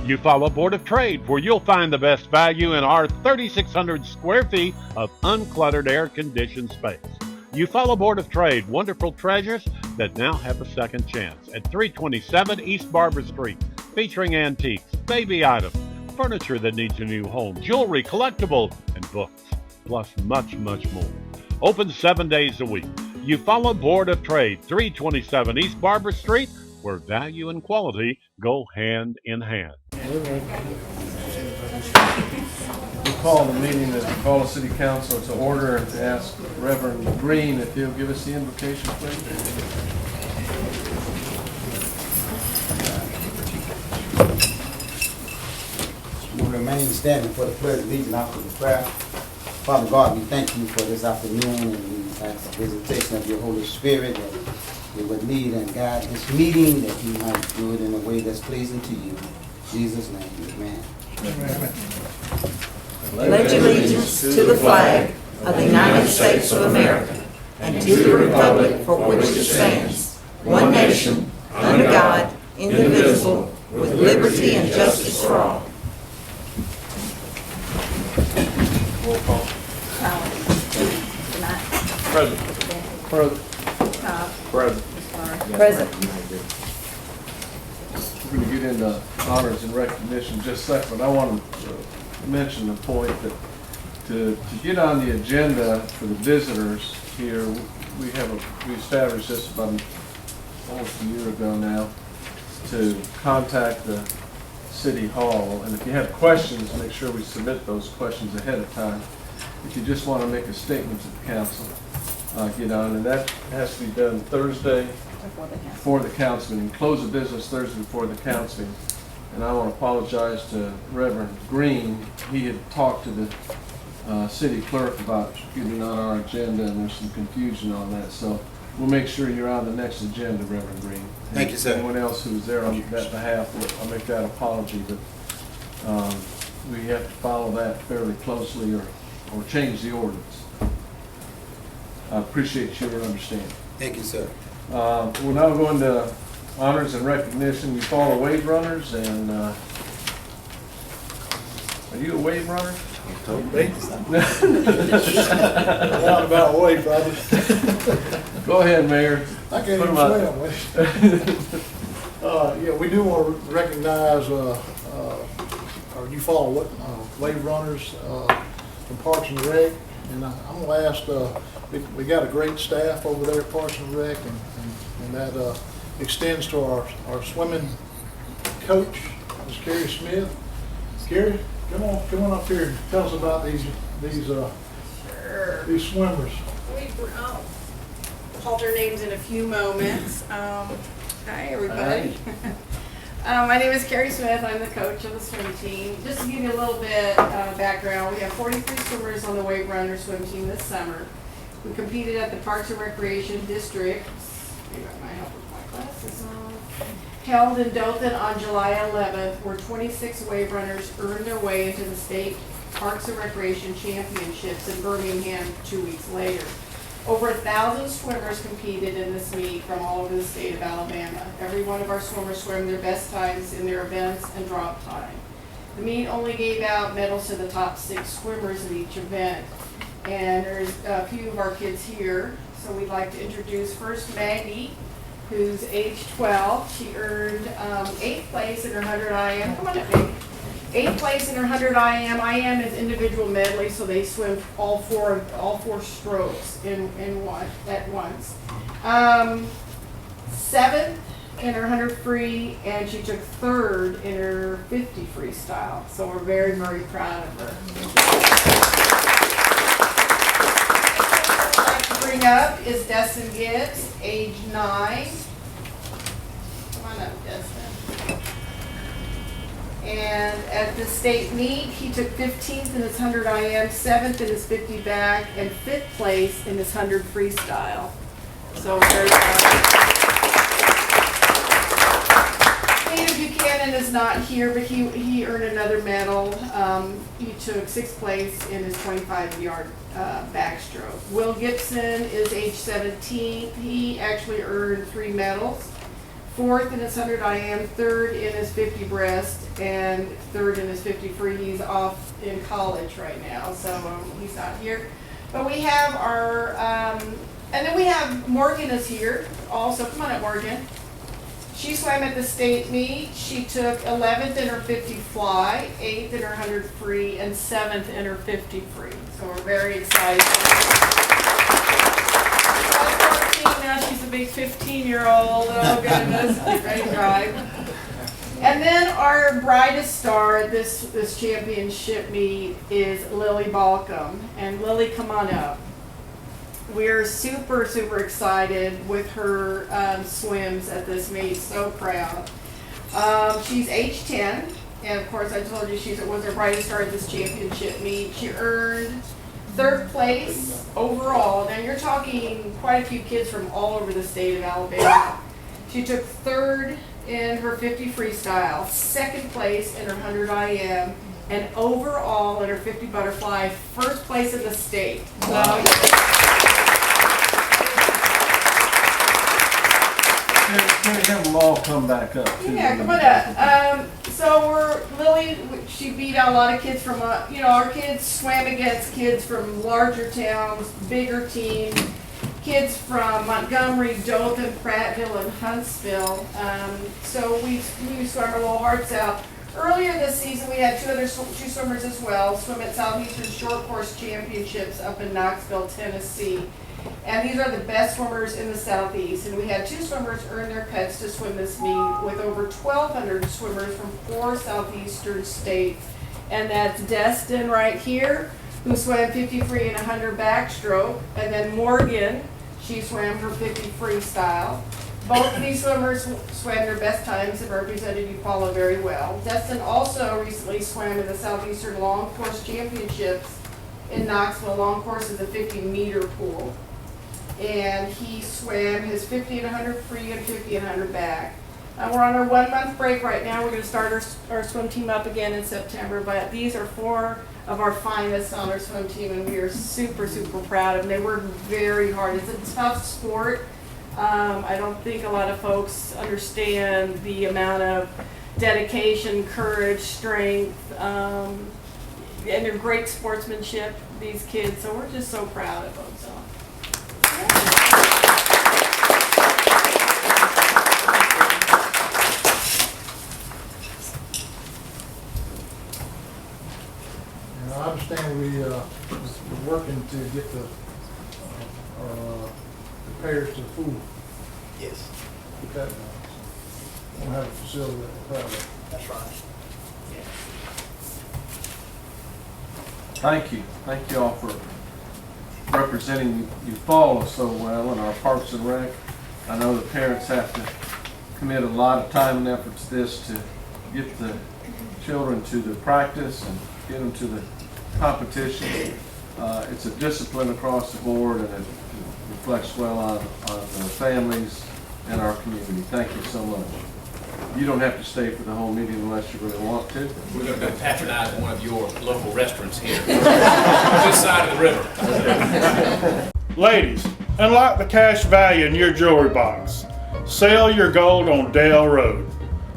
Eufaula Board of Trade, where you'll find the best value in our 3,600 square feet of uncluttered air-conditioned space. Eufaula Board of Trade, wonderful treasures that now have a second chance at 327 East Barber Street, featuring antiques, baby items, furniture that needs a new home, jewelry, collectibles, and books, plus much, much more. Open 7 days a week. Eufaula Board of Trade, 327 East Barber Street, where value and quality go hand in hand. We call the meeting of the Eufaula City Council to order and to ask Reverend Green if he'll give us the invocation, please. We'll remain standing for the pledge of allegiance after the prayer. Father God, we thank you for this afternoon, and we ask the visitation of your Holy Spirit that you would lead and guide this meeting, that you might do it in a way that's pleasing to you. In Jesus' name, amen. Amen. Pledge allegiance to the flag of the United States of America and to the republic for which it stands, one nation, under God, indivisible, with liberty and justice for all. Roll call. Present. Present. Present. We're going to get into honors and recognition in just a second. I want to mention the point that to get on the agenda for the visitors here, we established this about almost a year ago now, to contact the City Hall. And if you have questions, make sure we submit those questions ahead of time. If you just want to make a statement to the council, get on, and that has to be done Thursday before the council meeting. Close of business Thursday before the council meeting. And I want to apologize to Reverend Green. He had talked to the city clerk about getting on our agenda, and there's some confusion on that. So we'll make sure you're on the next agenda, Reverend Green. Thank you, sir. Anyone else who's there on that behalf, I'll make that apology, but we have to follow that fairly closely or change the ordinance. I appreciate your understanding. Thank you, sir. We're now going to honors and recognition. You follow wave runners, and are you a wave runner? About wave, brother. Go ahead, Mayor. I can't even swim. Yeah, we do want to recognize, or you follow what wave runners from Parks and Rec, and I'm going to ask. We got a great staff over there at Parks and Rec, and that extends to our swimming coach, Ms. Carrie Smith. Carrie, come on up here and tell us about these swimmers. I'll call their names in a few moments. Hi, everybody. My name is Carrie Smith. I'm the coach of the swim team. Just to give you a little bit of background, we have 43 swimmers on the Wave Runner swim team this summer. We competed at the Parks and Recreation District. My help with my glasses on. Held in Dothan on July 11th, where 26 wave runners earned their way into the state Parks and Recreation Championships in Birmingham 2 weeks later. Over 1,000 swimmers competed in this meet from all over the state of Alabama. Every one of our swimmers swam their best times in their events and drop time. The meet only gave out medals to the top 6 swimmers of each event. And there's a few of our kids here. So we'd like to introduce first Maggie, who's age 12. She earned 8th place in her 100 IM. Come on up, Maggie. 8th place in her 100 IM. IM is individual medley, so they swim all four strokes at once. 7th in her 100 free, and she took 3rd in her 50 freestyle. So we're very, very proud of her. Bring up is Destin Gibbs, age 9. Come on up, Destin. And at the state meet, he took 15th in his 100 IM, 7th in his 50 back, and 5th place in his 100 freestyle. So very proud. David Buchanan is not here, but he earned another medal. He took 6th place in his 25-yard backstroke. Will Gibson is age 17. He actually earned 3 medals. 4th in his 100 IM, 3rd in his 50 breast, and 3rd in his 50 free. He's off in college right now, so he's not here. But we have our, and then we have Morgan is here also. Come on up, Morgan. She swam at the state meet. She took 11th in her 50 fly, 8th in her 100 free, and 7th in her 50 free. So we're very excited. Now she's a big 15-year-old. Oh goodness, ready to drive. And then our brightest star at this championship meet is Lily Balcom. And Lily, come on up. We're super, super excited with her swims at this meet. So proud. She's age 10, and of course I told you she was our brightest star at this championship meet. She earned 3rd place overall. Now you're talking quite a few kids from all over the state of Alabama. She took 3rd in her 50 freestyle, 2nd place in her 100 IM, and overall in her 50 butterfly, 1st place in the state. Wow. Can we have them all come back up? Yeah, come on up. So Lily, she beat out a lot of kids from, our kids swam against kids from larger towns, bigger teams, kids from Montgomery, Dothan, Prattville, and Huntsville. So we swam our little hearts out. Earlier this season, we had two swimmers as well swim at Southeastern Short Course Championships up in Knoxville, Tennessee. And these are the best swimmers in the Southeast. And we had 2 swimmers earn their cuts to swim this meet with over 1,200 swimmers from 4 Southeastern states. And that's Destin right here, who swam 50 free and 100 backstroke. And then Morgan, she swam her 50 freestyle. Both of these swimmers swam their best times and represented Eufaula very well. Destin also recently swam in the Southeastern Long Course Championships in Knoxville. Long course is a 50-meter pool. And he swam his 50 and 100 free and 50 and 100 back. We're on our 1-month break right now. We're going to start our swim team up again in September, but these are 4 of our finest on our swim team, and we are super, super proud of them. They work very hard. It's a tough sport. I don't think a lot of folks understand the amount of dedication, courage, strength, and they're great sportsmanship, these kids, so we're just so proud of them. So. I understand we're working to get the repairs to the pool. Yes, Get that done. We don't have a facility that will have it. that's right. Thank you. Thank you all for representing Eufaula so well in our Parks and Rec. I know the parents have to commit a lot of time and effort to this to get the children to the practice and get them to the competition. It's a discipline across the board, and it reflects well on the families and our community. Thank you so much. You don't have to stay for the whole meeting unless you really want to. We're going to go patronize one of your local restaurants here, this side of the river. Ladies, unlock the cash value in your jewelry box. Sell your gold on Dale Road.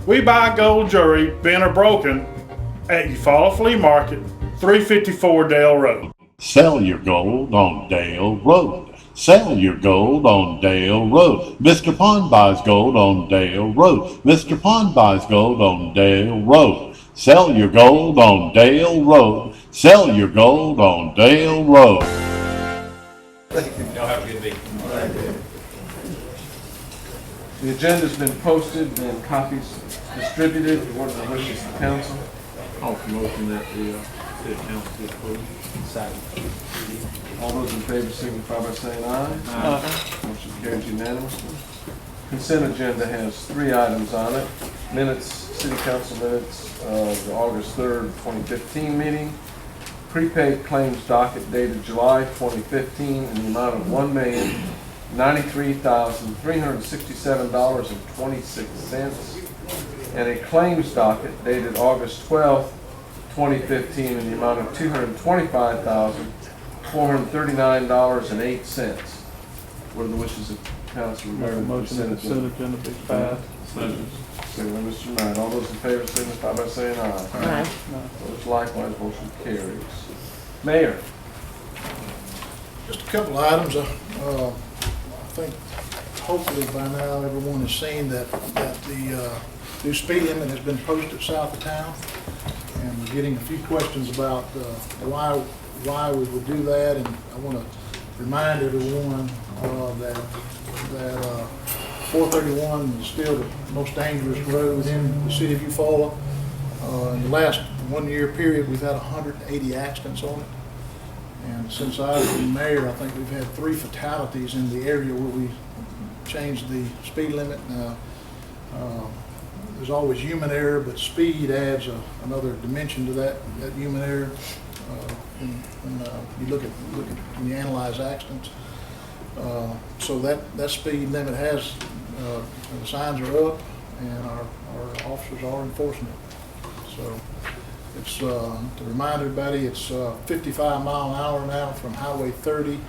We buy gold jewelry, bent or broken, at Eufaula Flea Market, 354 Dale Road. Sell your gold on Dale Road. Sell your gold on Dale Road. Mr. Pond buys gold on Dale Road. Mr. Pond buys gold on Dale Road. Sell your gold on Dale Road. Sell your gold on Dale Road. Y'all have a good week. The agenda's been posted and copies distributed. What are the wishes of the council? I'll motion that the city council approve. All those in favor signify by saying aye. Aye. Motion carries unanimously. Consent agenda has 3 items on it. Minutes, city council minutes of the August 3rd, 2015 meeting. Prepaid claims docket dated July 2015 in the amount of $1,093,367.26. And a claims docket dated August 12th, 2015 in the amount of $225,439.08. What are the wishes of council regarding the consent agenda? Consent agenda be passed. Second. Second by Mr. Knight. All those in favor signify by saying aye. Aye. Opposed likewise, motion carries. Mayor? Just a couple of items. I think hopefully by now everyone has seen that the new speed limit has been posted south of town. And we're getting a few questions about why we would do that. And I want to remind everyone that 431 is still the most dangerous road in the city of Eufaula. In the last 1 year period, we've had 180 accidents on it. And since I've been mayor, I think we've had 3 fatalities in the area where we changed the speed limit. There's always human error, but speed adds another dimension to that human error. When you look at when you analyze accidents, so that speed limit has the signs are up, and our officers are enforcing it. So it's to remind everybody, it's 55 mile an hour now from Highway 30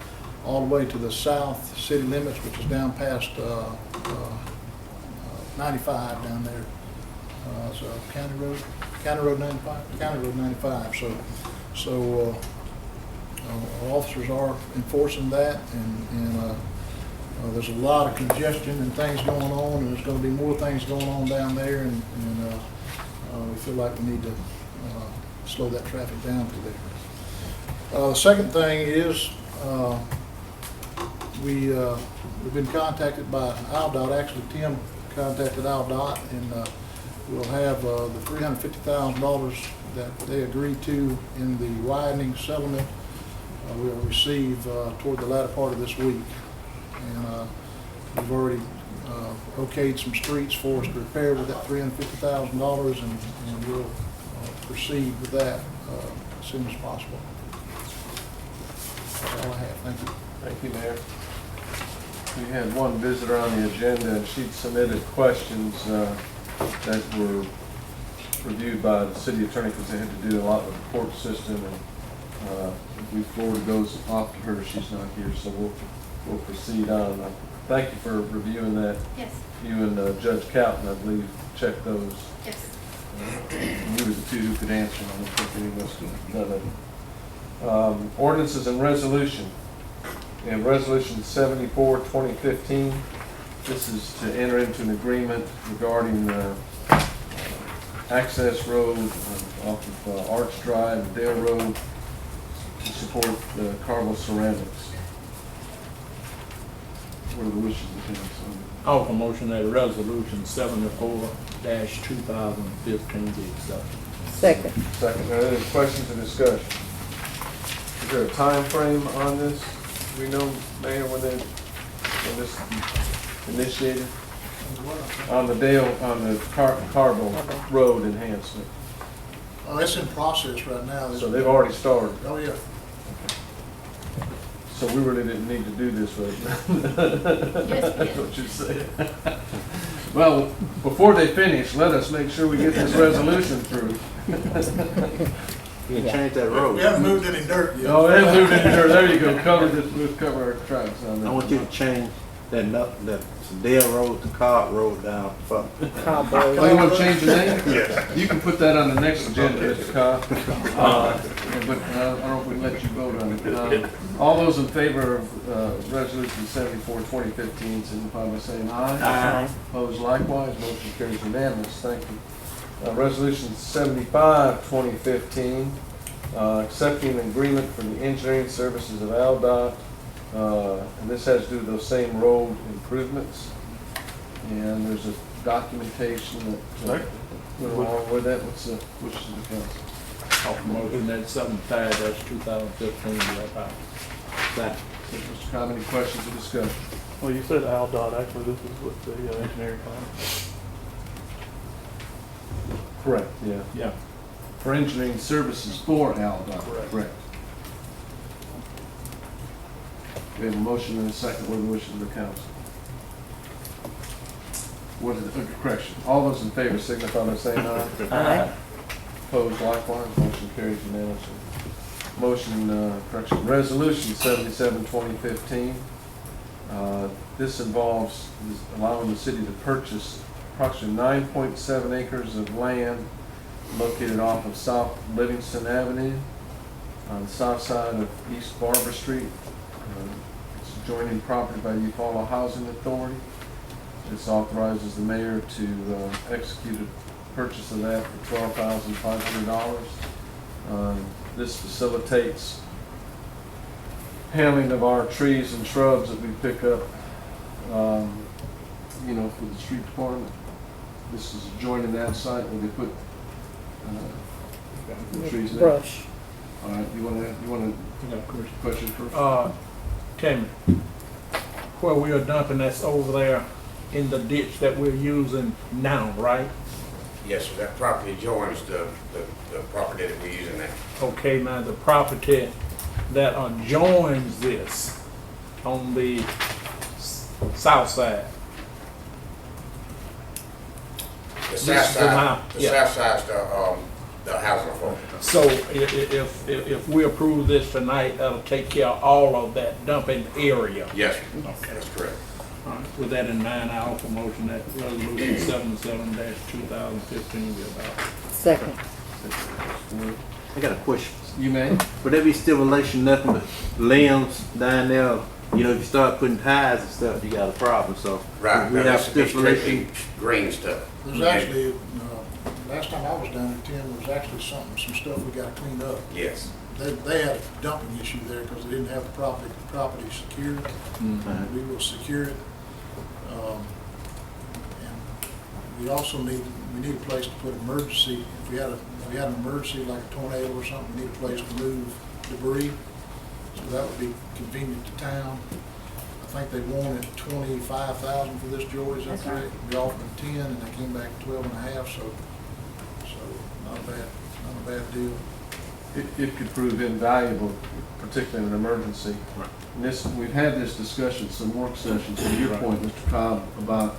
all the way to the south city limits, which is down past 95 down there. So County Road 95. So our officers are enforcing that, and there's a lot of congestion and things going on, and there's going to be more things going on down there, and we feel like we need to slow that traffic down through there. The second thing is we've been contacted by AlDOT. Actually, Tim contacted AlDOT, and we'll have the $350,000 that they agreed to in the widening settlement we'll receive toward the latter part of this week. And we've already okayed some streets for us to repair with that $350,000, and we'll proceed with that as soon as possible. That's all I have. Thank you. Thank you, Mayor. We had one visitor on the agenda, and she'd submitted questions that were reviewed by the city attorney because they had to do a lot with the court system, and we forwarded those off to her. She's not here, so we'll proceed on. Thank you for reviewing that. Yes. You and Judge Cowton, I believe, checked those. Yes. You were the two who could answer them. I don't think any of us could have done it. Ordinances and resolution. We have Resolution 74, 2015. This is to enter into an agreement regarding access road off of Arch Drive and Dale Road to support Carvel Ceramics. What are the wishes of the council? I offer motion that resolution 74-2015 be accepted. Second. Second. Are there any questions or discussion? Is there a time frame on this? Do we know, Mayor, when this initiated? On the Carvel Road enhancement. It's in process right now. So they've already started. Oh, yeah. So we really didn't need to do this right now. That's what you're saying. Well, before they finish, let us make sure we get this resolution through. You can change that road. We haven't moved any dirt yet. Oh, they haven't moved any dirt. There you go. We'll cover our tracks on that. I want you to change that Dale Road to Cobb Road down front. Oh, you want to change the name? Yeah. You can put that on the next agenda, Mr. Cobb. But I don't know if we let you vote on it. All those in favor of Resolution 74, 2015, signify by saying aye. Aye. Opposed likewise, motion carries unanimous. Thank you. Resolution 75, 2015, accepting an agreement for the engineering services of AlDOT. And this has to do with those same road improvements. And there's a documentation that went along with that. What's the wishes of the council? Offer motion that 75-2015 be adopted. Second. Mr. Cobb, any questions or discussion? Well, you said AlDOT, actually this is with the engineering firm. Correct, yeah. Yeah. For engineering services for AlDOT. Correct. We have a motion and a second. What are the wishes of the council? What is it? Correction. All those in favor signify by saying aye. Aye. Opposed likewise. Motion carries unanimously. Resolution 77, 2015. This involves allowing the city to purchase approximately 9.7 acres of land located off of South Livingston Avenue on the south side of East Barber Street. It's adjoining property by Eufaula Housing Authority. This authorizes the mayor to execute a purchase of that for $12,500. This facilitates handling of our trees and shrubs that we pick up, you know, for the street department. This is adjoining that site where they put the trees in. Brush. All right, you want to question first? Tell me, where we are dumping, that's over there in the ditch that we're using now, right? Yes, sir, that property joins the property that we're using now. Okay, now the property that adjoins this on the south side. The south side, yeah. south side's the housing authority. So if we approve this tonight, that'll take care of all of that dumping area. Yes, sir. Okay. That's correct. All right. With that in mind, I offer motion that resolution 77-2015 be adopted. Second. I got a question. You may. Would there be stimulation, nothing but limbs down there? You know, if you start putting ties and stuff, you got a problem, so. Right, We now have this would be stipulation. strictly green stuff. There's actually, last time I was down there, Tim, there was actually some stuff we gotta clean up. Yes. They had a dumping issue there because they didn't have the property secured. We will secure it. And we also need a place to put emergency, if we had an emergency like a tornado or something, we need a place to move debris. So that would be convenient to town. I think they wanted 25,000 for this, Joey, is that correct? We offered them 10 and they came back 12.5, so not a bad deal. It could prove invaluable, particularly in an emergency. Right. And we've had this discussion, some work sessions, to your point, Mr. Cobb, about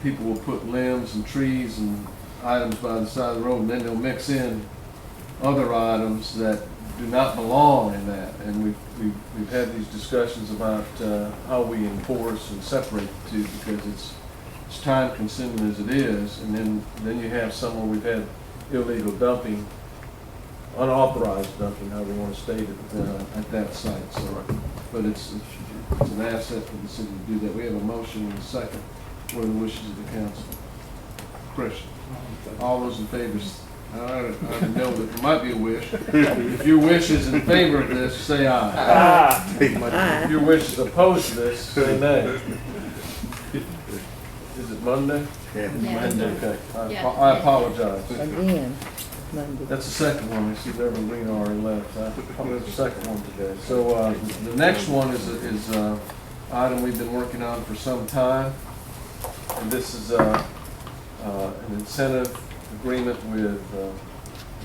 people will put limbs and trees and items by the side of the road, and then they'll mix in other items that do not belong in that. And we've had these discussions about how we enforce and separate the two, because it's time consuming as it is, and then you have somewhere we've had illegal dumping, unauthorized dumping, however you want to state it, at that site. So, but it's an asset for the city to do that. We have a motion and a second. What are the wishes of the council? Christian, all those in favor, I know that there might be a wish. If your wish is in favor of this, say aye. Ah. If your wish is opposed to this, say nay. Is it Monday? Yeah. Monday, okay. Yeah. I apologize. Again, Monday. That's the second one. I see Reverend Green already left. I'm going to the second one today. So the next one is an item we've been working on for some time. And this is an incentive agreement with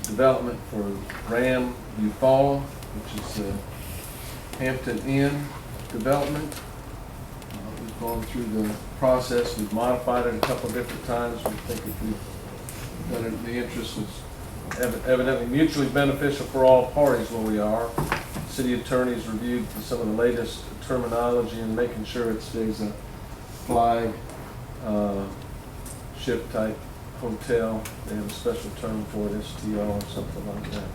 development for Ram Eufaula, which is the Hampton Inn development. We've gone through the process. We've modified it a couple of different times. We think if we've done it in the interest of evidently mutually beneficial for all parties where we are. City attorneys reviewed some of the latest terminology and making sure it stays a flag ship type hotel. They have a special term for it, STR or something like that.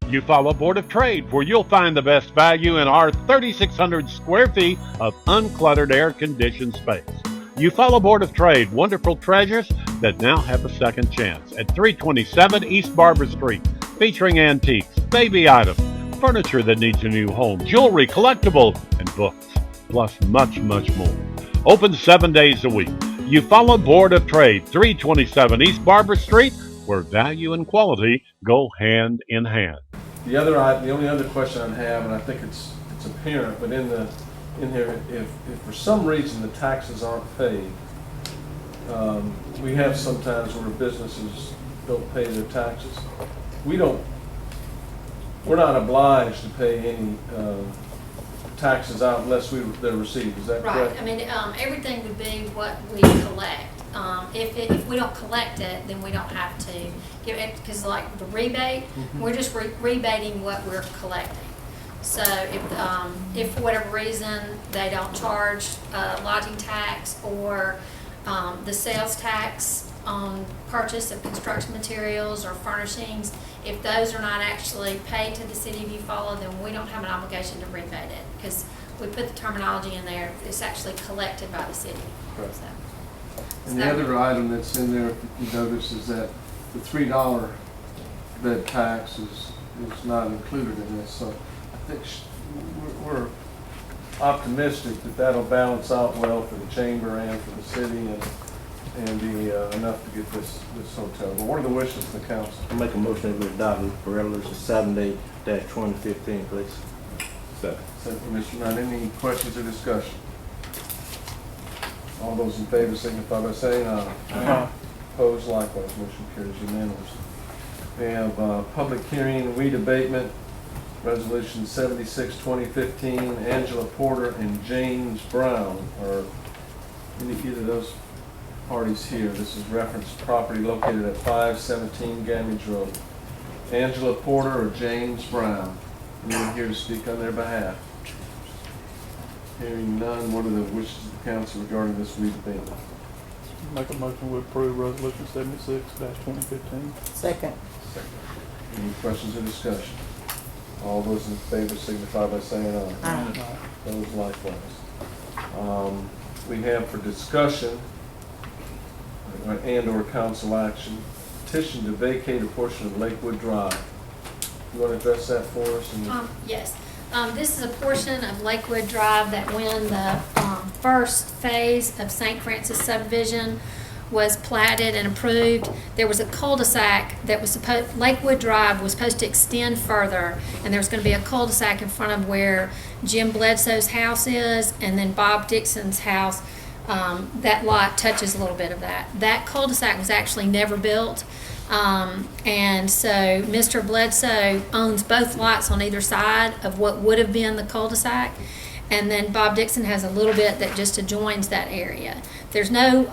Eufaula Board of Trade, where you'll find the best value in our 3,600 square feet of uncluttered air-conditioned space. Eufaula Board of Trade, wonderful treasures that now have a second chance at 327 East Barber Street, featuring antiques, baby items, furniture that needs a new home, jewelry, collectibles, and books, plus much, much more. Open 7 days a week. Eufaula Board of Trade, 327 East Barber Street, where value and quality go hand in hand. The only other question I have, and I think it's apparent, but in here, if for some reason the taxes aren't paid, we have sometimes where businesses don't pay their taxes. We're not obliged to pay any taxes out unless they're received. Is that correct? Right. I mean, everything would be what we collect. If we don't collect it, then we don't have to give it, because like the rebate, we're just rebating what we're collecting. So if for whatever reason they don't charge lodging tax, or The sales tax on purchase of construction materials or furnishings, if those are not actually paid to the city of Eufaula, then we don't have an obligation to rebate it, because we put the terminology in there, it's actually collected by the city. Correct. So And the other item that's in there, if you notice, is that the $3 bed tax is not included in this. So I think we're optimistic that that'll balance out well for the chamber and for the city and be enough to get this hotel. But what are the wishes of the council? I make a motion that we adopt for resolution 78-2015, please. Second from Mr. Knight. Any questions or discussion? All those in favor signify by saying aye. Aye. Opposed, likewise, motion carries unanimously. We have public hearing and weed abatement, resolution 76-2015. Angela Porter and James Brown are either of those parties here. This is reference property located at 517 Gamage Road. Angela Porter or James Brown? Anyone here to speak on their behalf? Hearing none, what are the wishes of the council regarding this weed abatement? Make a motion to approve resolution 76-2015. Second. Any questions or discussion? All those in favor signify by saying aye. Aye. Those likewise. We have for discussion and/or council action, petition to vacate a portion of Lakewood Drive. You want to address that for us? Yes. This is a portion of Lakewood Drive that when the first phase of St. Francis subdivision was platted and approved, there was a cul-de-sac that was supposed, Lakewood Drive was supposed to extend further, and there was going to be a cul-de-sac in front of where Jim Bledsoe's house is, and then Bob Dixon's house. That lot touches a little bit of that. That cul-de-sac was actually never built. And so Mr. Bledsoe owns both lots on either side of what would have been the cul-de-sac. And then Bob Dixon has a little bit that just adjoins that area. There's no,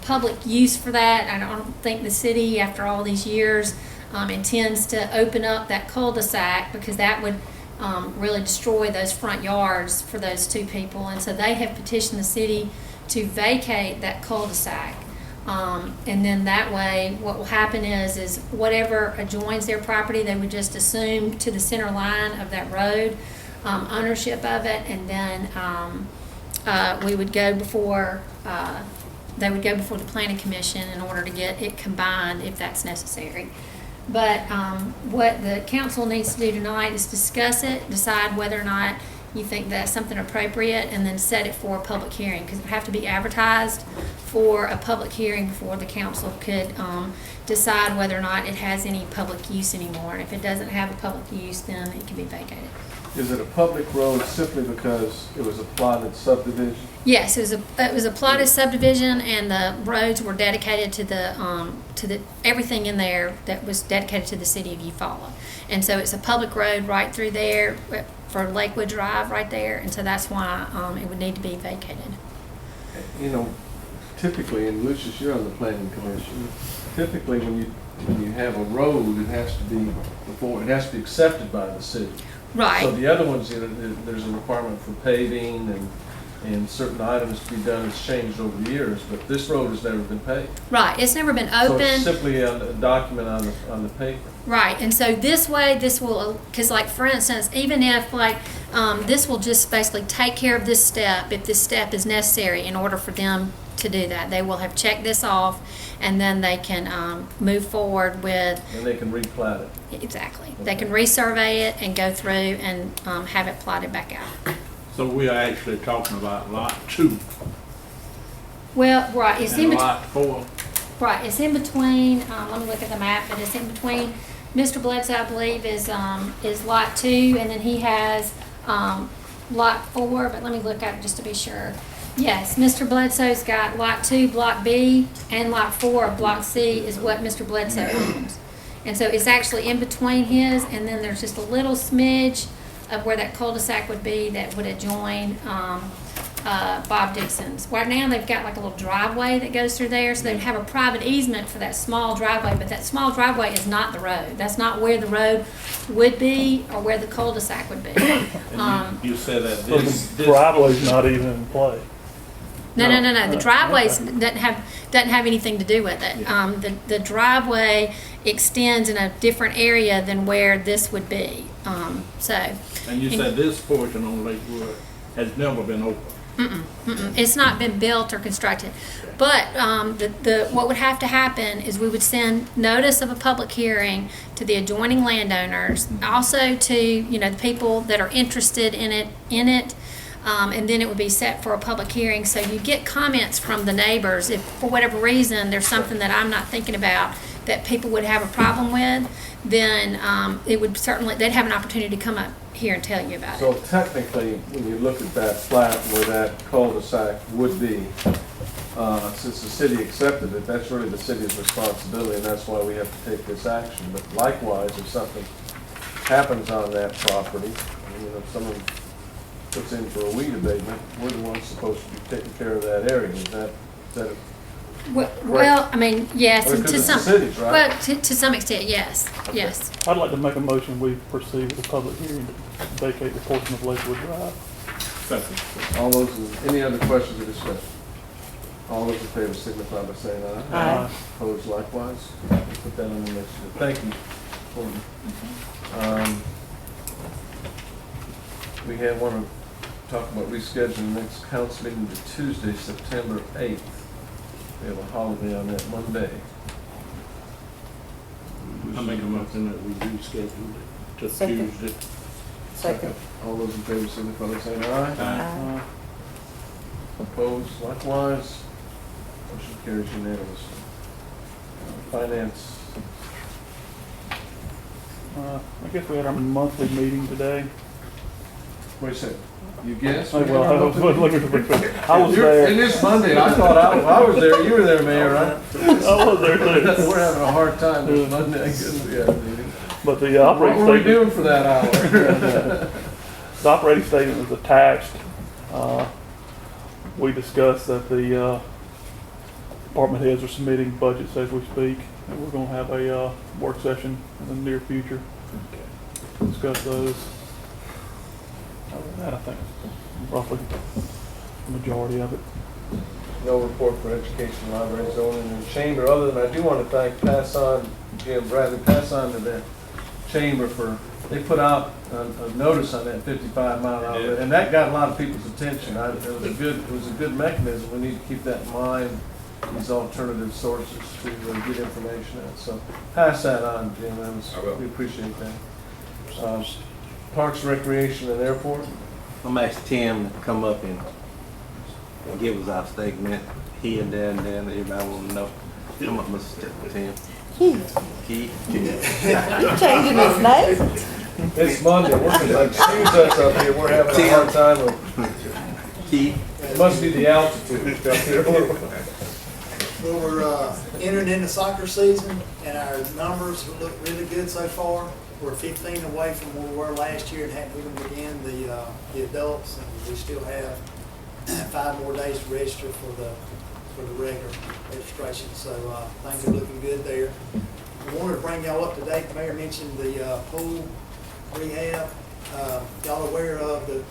public use for that. I don't think the city, after all these years, intends to open up that cul-de-sac, because that would really destroy those front yards for those two people. And so they have petitioned the city to vacate that cul-de-sac. And then that way, what will happen is whatever adjoins their property, they would just assume to the center line of that road, ownership of it, and then we would go before, they would go before the planning commission in order to get it combined if that's necessary. But what the council needs to do tonight is discuss it, decide whether or not you think that's something appropriate, and then set it for a public hearing, because it would have to be advertised for a public hearing before the council could decide whether or not it has any public use anymore. And if it doesn't have a public use, then it can be vacated. Is it a public road simply because it was a plotted subdivision? Yes, it was a plotted subdivision, and the roads were dedicated to the everything in there that was dedicated to the city of Eufaula. And so it's a public road right through there for Lakewood Drive right there, and so that's why it would need to be vacated. Typically, and Lucius, you're on the planning commission. Typically, when you have a road, it has to be accepted by the city. Right. So the other ones, there's a requirement for paving and certain items to be done. It's changed over the years, but this road has never been paved. Right. It's never been open. So it's simply a document on the paper. Right. And so this way, this will, because like for instance, even if this will just basically take care of this step if this step is necessary in order for them to do that. They will have checked this off, and then they can move forward with. And they can replat it. Exactly. Okay. They can resurvey it and go through and have it plotted back out. So we are actually talking about lot 2 Well, right. It's in and between. lot 4. Right. It's in between. Let me look at the map. But it's in between. Mr. Bledsoe, I believe, is lot 2, and then he has lot 4. But let me look at it just to be sure. Yes, Mr. Bledsoe's got lot 2, block B, and lot 4 of block C is what Mr. Bledsoe owns. And so it's actually in between his, and then there's just a little smidge of where that cul-de-sac would be that would adjoin Bob Dixon's. Right now they've got like a little driveway that goes through there, so they'd have a private easement for that small driveway, but that small driveway is not the road. That's not where the road would be or where the cul-de-sac would be. And you said that So the driveway's not even in play. No. The driveways okay. doesn't have anything to do with it. The driveway extends in a different area than where this would be. And you said this portion on Lakewood has never been open. It's not been built or constructed. But what would have to happen is we would send notice of a public hearing to the adjoining landowners, also to the people that are interested in it, and then it would be set for a public hearing. So you get comments from the neighbors. If for whatever reason there's something that I'm not thinking about that people would have a problem with, then it would certainly, they'd have an opportunity to come up here and tell you about So it. technically, when you look at that plat where that cul-de-sac would be, since the city accepted it, that's really the city's responsibility, and that's why we have to take this action. But likewise, if something happens on that property, if someone puts in for a weed abatement, we're the ones supposed to be taking care of that area. Is that Well, I mean, yes, Or and because to it's the some, cities, right? well, to some extent, yes, yes. I'd like to make a motion, we proceed with the public hearing to vacate the portion of Lakewood Drive. All those, any other questions or discussion? All those in favor signify by saying aye. Aye. Opposed likewise. Put that on the next. Thank you. We want to talk about rescheduling the next council meeting to Tuesday, September 8th. We have a holiday on that Monday. I make a motion that we reschedule it to Second. Tuesday. Second. All those in favor signify by saying aye. Aye. Opposed likewise. Motion carries unanimously. Finance. I guess we had our monthly meeting today. Wait a second. You guessed? Well, I was In there. this Monday, I thought I was there. You were there, Mayor, right? I was there too. We're having a hard time this Monday. I couldn't be at the meeting. But the What operating were we statement, doing for that hour? the operating statement was attached. We discussed that the department heads are submitting budgets as we speak, and we're going to have a work session in the near future. Discuss those. Other than that, I think roughly the majority of it. No report for education, library, zoning, and chamber, other than I do want to pass on Jim Bradley, pass on to the chamber they put out a notice on that 55-mile-an-hour, and that got a lot of people's attention. It was a good mechanism. We need to keep that in mind, these alternative sources to get information out. So pass that on, Jim. We appreciate that. Parks, Recreation, and Airport. I'm asking Tim to come up and give us our statement. He and Dan, everybody want to know. Come up, Mr. Tim. Keith. You changing his name? It's Monday. We're going to excuse us up here. We're having a hard time with Keith. It must be the altitude up here. Well, we're entering into soccer season, and our numbers look really good so far. We're 15 away from where we were last year and hadn't even begun the adults, and we still have 5 more days to register for the regular registration. So things are looking good there. I wanted to bring y'all up to date. The mayor mentioned the pool rehab. Y'all aware of the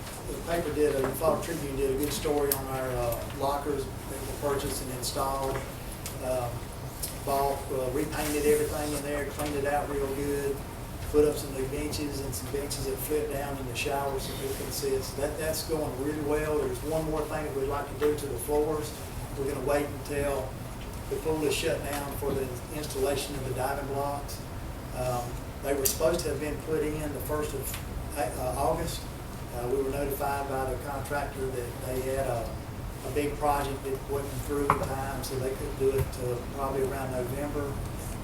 paper did, the Eufaula Tribune did a good story on our lockers that were purchased and installed. Repainted everything in there, cleaned it out real good, put up some new benches and some benches that flip down in the shower so people can see it. So that's going really well. There's one more thing that we'd like to do to the floors. We're going to wait until the pool is shut down for the installation of the diving blocks. They were supposed to have been put in the 1st of August. We were notified by the contractor that they had a big project that wasn't through in time, so they couldn't do it till probably around November.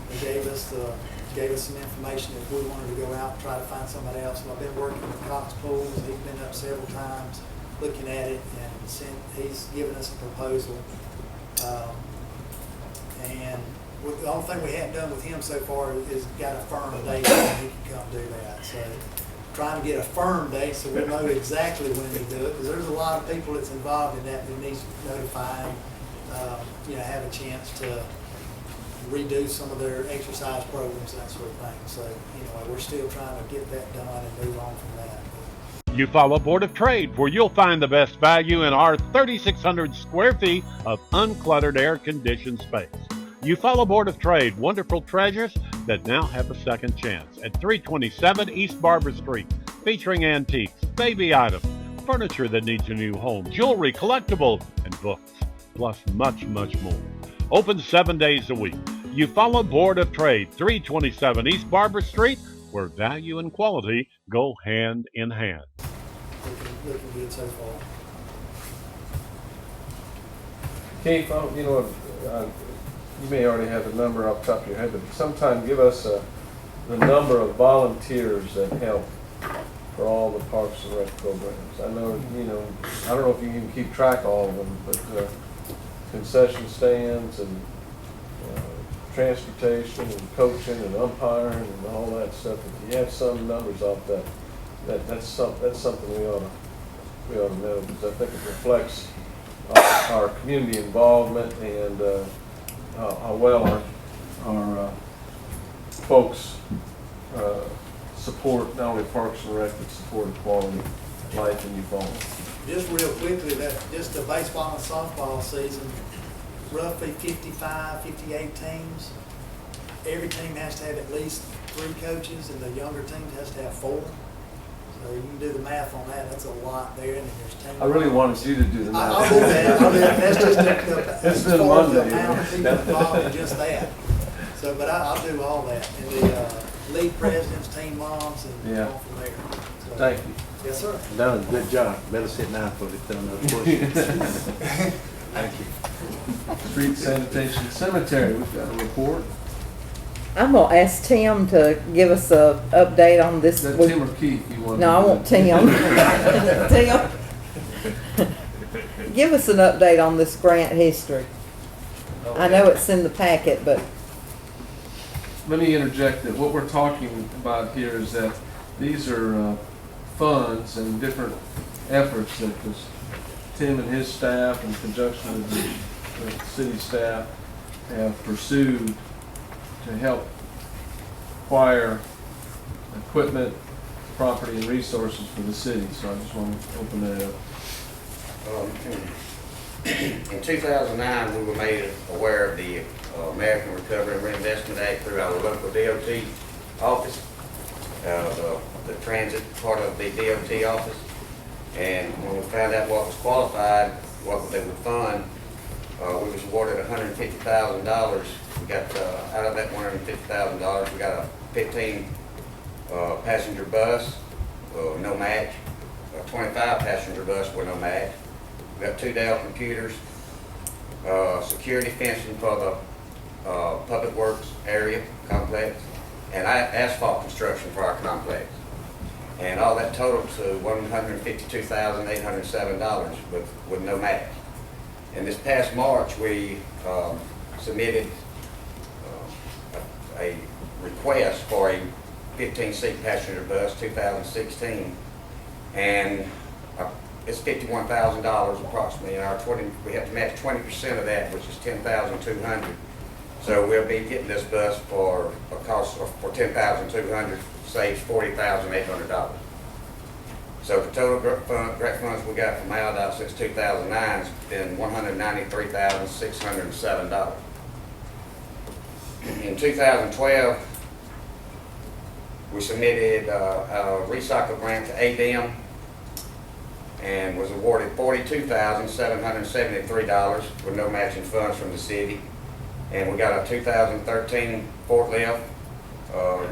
They gave us some information if we wanted to go out and try to find somebody else. So I've been working with Cox Pools. He's been up several times looking at it, and he's given us a proposal. And the only thing we haven't done with him so far is got a firm date when he can come do that. So trying to get a firm date so we'll know exactly when to do it, because there's a lot of people that's involved in that who needs notifying, have a chance to redo some of their exercise programs, that sort of thing. So, we're still trying to get that done and move on from that. Eufaula Board of Trade, where you'll find the best value in our 3,600 square feet of uncluttered air-conditioned space. Eufaula Board of Trade, wonderful treasures that now have a second chance at 327 East Barber Street, featuring antiques, baby items, furniture that needs a new home, jewelry, collectibles, and books, plus much, much more. Open 7 days a week. Eufaula Board of Trade, 327 East Barber Street, where value and quality go hand in hand. Looking good so far. Keith, you may already have the number off the top of your head, but sometime give us the number of volunteers that help for all the Parks and Rec programs. I know, I don't know if you can keep track of all of them, but concession stands and transportation and coaching and umpiring and all that stuff. If you have some numbers off that's something we ought to know, because I think it reflects our community involvement and how well our folks support not only Parks and Rec, but support quality life in Eufaula. Just real quickly, just the baseball and softball season, roughly 55, 58 teams. Every team has to have at least 3 coaches, and the younger teams has to have 4. So you can do the math on that. That's a lot there, and then there's teams. I really wanted you to do the math. I'll do that. That's just it's been Monday. The amount of people involved in just that. So, but I'll do all that. And the league presidents, team moms, and go from there. So, thank you. Yes, sir. Done a good job. Better sit down for the done those questions. Thank you. Street sanitation cemetery, we've got a report. I'm gonna ask Tim to give us a update on this. Is that Tim or Keith you want? No, I want Tim. Tim, give us an update on this grant history. Okay. I know it's in the packet, but Let me interject that what we're talking about here is that these are funds and different efforts that Tim and his staff, in conjunction with the city staff, have pursued to help acquire equipment, property, and resources for the city. So I just want to open that up. In 2009, we were made aware of the American Recovery and Reinvestment Act through our local DOT office, the transit part of the DOT office. And when we found out what was qualified, what they would fund, we was awarded $150,000. We got, out of that $150,000, we got a 15 passenger bus, no match, a 25 passenger bus with no match. We got 2 Dell computers, security fencing for the public works area complex, and asphalt construction for our complex. And all that totaled to $152,807 with no match. And this past March, we submitted a request for a 15-seat passenger bus, 2016, and it's $51,000 approximately. And we have to match 20% of that, which is $10,200. So we'll be getting this bus for a cost of $10,200, saves $40,800. So the total grant funds we got from ALDOT since 2009 has been $193,607. In 2012, we submitted a recycle grant to ADM and was awarded $42,773 with no matching funds from the city. And we got a 2013 forklift.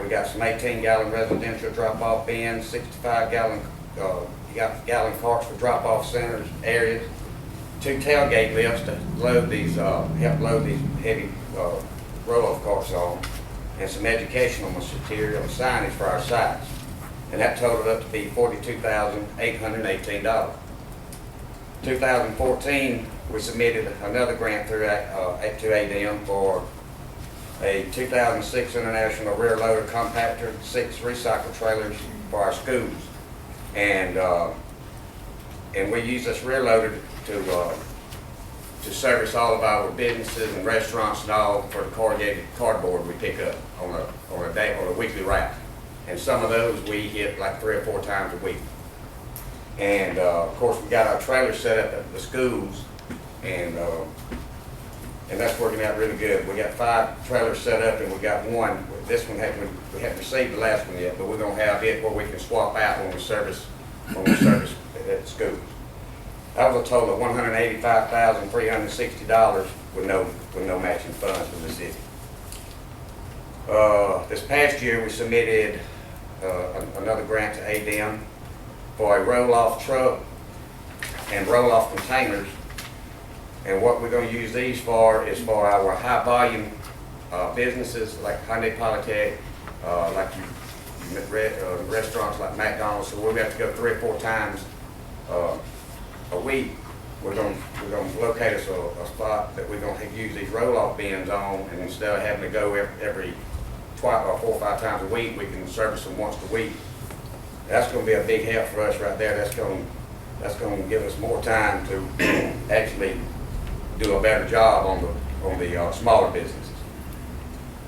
We got some 18-gallon residential drop-off bins, 65-gallon carts for drop-off centers areas, 2 tailgate lifts to load these, help load these heavy roll-off carts on, and some educational material and signage for our sites. And that totaled up to be $42,818. 2014, we submitted another grant through to ADM for a 2006 International Rear Loader Compactor, 6 recycle trailers for our schools. And we use this rear loader to service all of our businesses and restaurants and all for the corrugated cardboard we pick up on a weekly route. And some of those we hit like 3 or 4 times a week. And of course, we got our trailers set up at the schools, and that's working out really good. We got 5 trailers set up, and we got one. This one we haven't received the last one yet, but we're gonna have it where we can swap out when we service at the schools. That was a total of $185,360 with no matching funds from the city. This past year, we submitted another grant to ADM for a roll-off truck and roll-off containers. And what we're going to use these for is for our high-volume businesses like Hyundai Polytech, like restaurants like McDonald's. So we have to go 3 or 4 times a week. We're going to locate us a spot that we're going to use these roll-off bins on, and instead of having to go every 4 or 5 times a week, we can service them once a week. That's going to be a big help for us right there. That's going to give us more time to actually do a better job on the smaller businesses.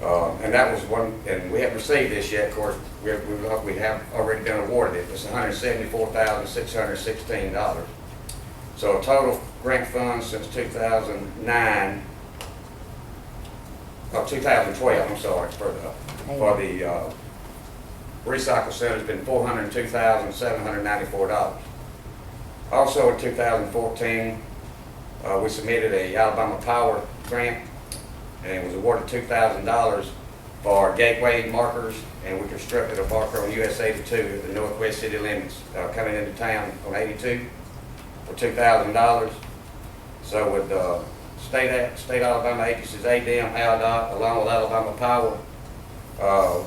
And that was one, and we haven't received this yet. Of course, we have already been awarded it. It's $174,616. So total grant funds since 2012, I'm sorry, for the recycle center has been $402,794. Also in 2014, we submitted a Alabama Power grant and was awarded $2,000 for gateway markers, and we constructed a marker on US 82 at the northwest city limits coming into town on 82 for $2,000. So with state Alabama agencies, ADM, ALDOT, along with Alabama Power,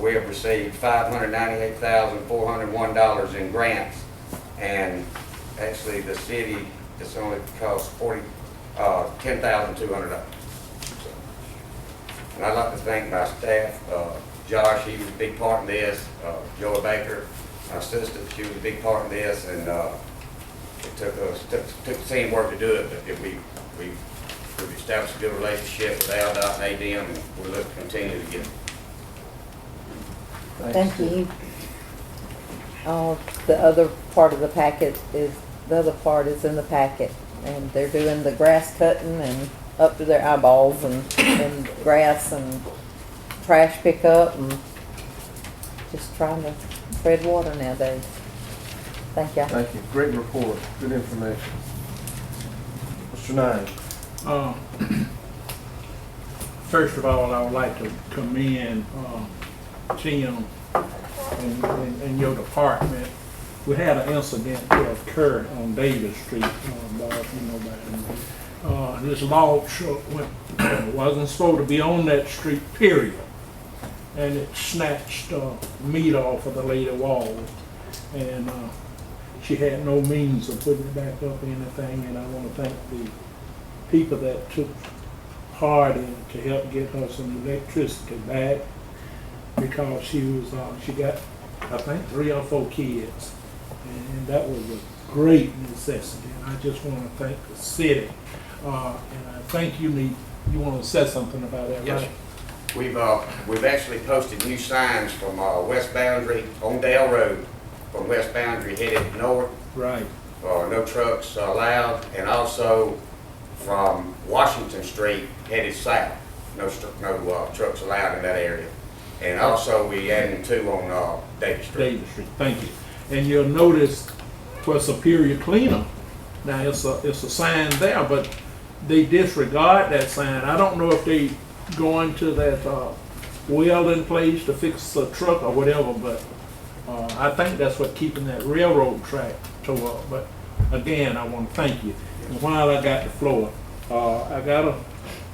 we have received $598,401 in grants, and actually the city, it's only cost $10,200. And I'd like to thank my staff, Josh, he was a big part in this, Joy Baker, my sister, she was a big part in this, and it took teamwork to do it, but we've established a good relationship with ALDOT and ADM, and we look to continue to get. Thank you. The other part of the packet is, the other part is in the packet, and they're doing the grass cutting and up to their eyeballs, and grass and trash pickup, and just trying to spread water nowadays. Thank you. Thank you. Great report. Good information. Mr. Nye. First of all, I would like to commend Tim and your department. We had an incident that occurred on Davis Street, Bob, you know about it. This log truck wasn't supposed to be on that street, period. And it snatched meat off of the lady wall. And she had no means of putting it back up or anything. And I want to thank the people that took part in it to help get her some electricity back, because she got, I think, 3 or 4 kids. And that was a great necessity. And I just want to thank the city. And I think you want to say something about that, Yes. right? We've actually posted new signs from West Boundary on Dale Road, from West Boundary headed north. Right. No trucks allowed, and also from Washington Street headed south. No trucks allowed in that area. And also we added 2 on Davis Street. Davis Street, thank you. And you'll notice for Superior Cleaner, now it's a sign there, but they disregard that sign. I don't know if they go into that welding place to fix a truck or whatever, but I think that's what keeping that railroad track tore up. But again, I want to thank you. And while I got the floor, I got a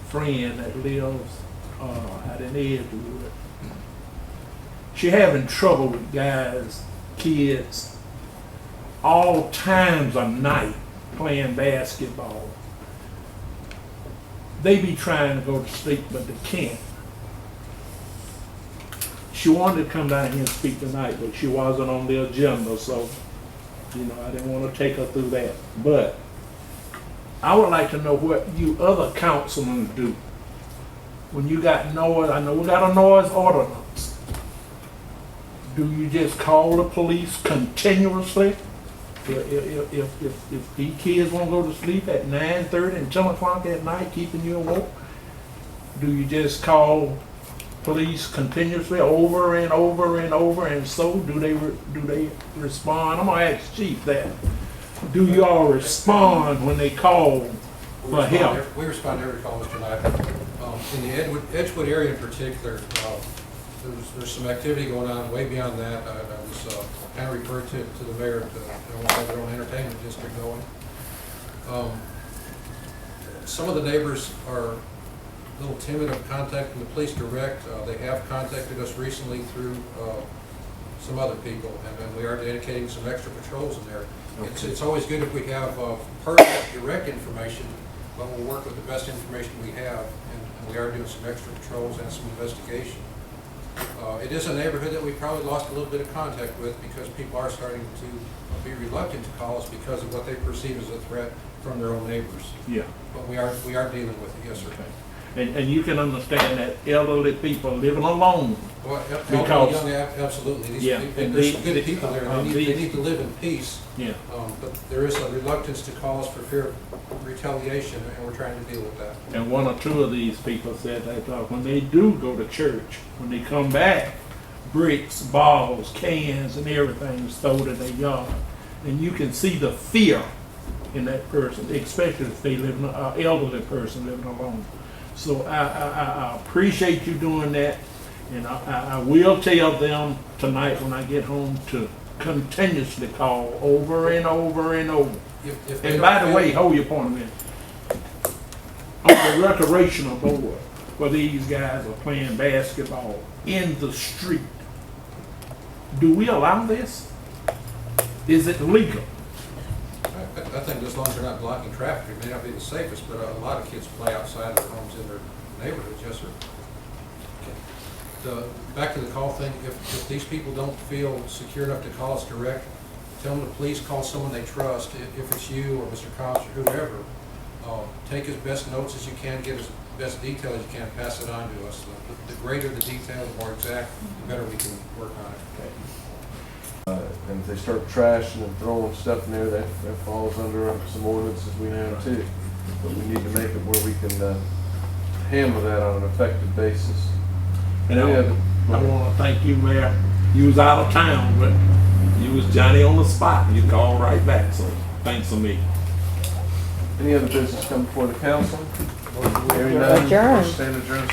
friend that lives out in Edgewood. She having trouble with guys, kids, all times of night playing basketball. They be trying to go to sleep, but they can't. She wanted to come down here and speak tonight, but she wasn't on the agenda, so I didn't want to take her through that. But I would like to know what you other councilmen do when you got noise. I know we got a noise ordinance. Do you just call the police continuously? If these kids wanna go to sleep at 9:30 and 10 o'clock at night, keeping you awoke, do you just call police continuously over and over and over, and so do they respond? I'm gonna ask Chief that. Do you all respond when they call for help? We respond to every call, Mr. Knight. In the Edgewood area in particular, there's some activity going on way beyond that. I was kind of referred to the mayor to almost have their own entertainment district going. Some of the neighbors are a little timid of contacting the police direct. They have contacted us recently through some other people, and we are dedicating some extra patrols in there. Okay. It's always good if we have pertinent direct information, but we'll work with the best information we have, and we are doing some extra patrols and some investigation. It is a neighborhood that we probably lost a little bit of contact with because people are starting to be reluctant to call us because of what they perceive as a threat from their own neighbors. Yeah. But we are dealing with it, yes, sir. Okay. And you can understand that elderly people living alone. Well, because, young, absolutely. Yeah, there's some good people there. They need to live in peace. Yeah. But there is a reluctance to call us for fear of retaliation, and we're trying to deal with that. And one or two of these people said that when they do go to church, when they come back, bricks, balls, cans, and everything is thrown in their yard. And you can see the fear in that person, especially if they live, an elderly person living alone. So I appreciate you doing that, and I will tell them tonight when I get home to continuously call over and over and over. And by the way, hold your point a minute. On the recreational board, where these guys are playing basketball in the street, do we allow this? Is it legal? I think as long as they're not blocking traffic, it may not be the safest, but a lot of kids play outside of their homes in their neighborhoods, yes, sir. Back to the call thing, if these people don't feel secure enough to call us direct, tell them to please call someone they trust. If it's you or Mr. Cox or whoever, take as best notes as you can, get as best detail as you can, pass it on to us. The greater the detail, the more exact, the better we can work on it. Okay. And if they start trashing and throwing stuff in there, that falls under some ordinances we have too. But we need to make it where we can handle that on an effective basis. And I want to thank you, Mayor. You was out of town, but you was Johnny on the spot. You called right back, so thanks for me. Any other business come before the council? Hearing none. Adjourn. Stand adjourned.